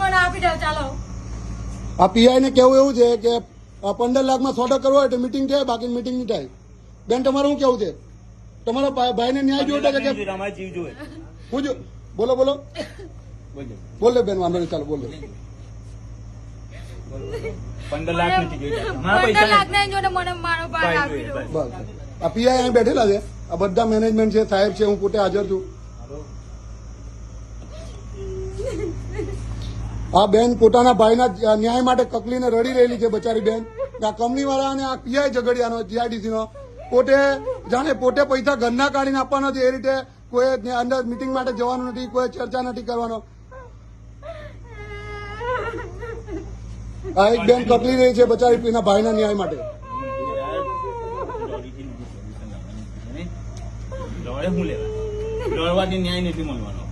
મને આપી દો ચાલો. આ પીઆઈ ને કેવું એવું છે કે 15 લાખમાં સોદો કરવો હોય તો મીટિંગ થાય, બાકી મીટિંગ નહીં થાય. બેન તમારું શું કેવું છે? તમારા ભાઈને ન્યાય જોઈતો છે કે જીવ જોવે? પૂછો. બોલો બોલો બોલે બેન, વાંધો નહીં, ચાલો બોલો. 15 લાખ નથી જોઈતા. 15 લાખ નહીં જોડે મને મારો ભાઈ આપી દો. બસ આ પીઆઈ અહીં બેઠેલા છે, આ બધા મેનેજમેન્ટ છે, સાહેબ છે, હું પોતે હાજર છું. આ બેન પોતાના ભાઈના ન્યાય માટે કકલીને રડી રહેલી છે બચારી બેન. આ કંપની વાળા અને આ પીઆઈ ઝઘડિયાનો જીઆઈડીસી નો પોતે જાણે પોતે પૈસા ઘરના કાઢીને આપવાના નથી, એ રીતે કોઈ અંદર મીટિંગ માટે જવાનું નથી, કોઈ ચર્ચા નથી કરવાનો. આ એક બેન કકલી રહી છે બચારી એના ભાઈના ન્યાય માટે. લડવાથી ન્યાય નથી મળવાનો.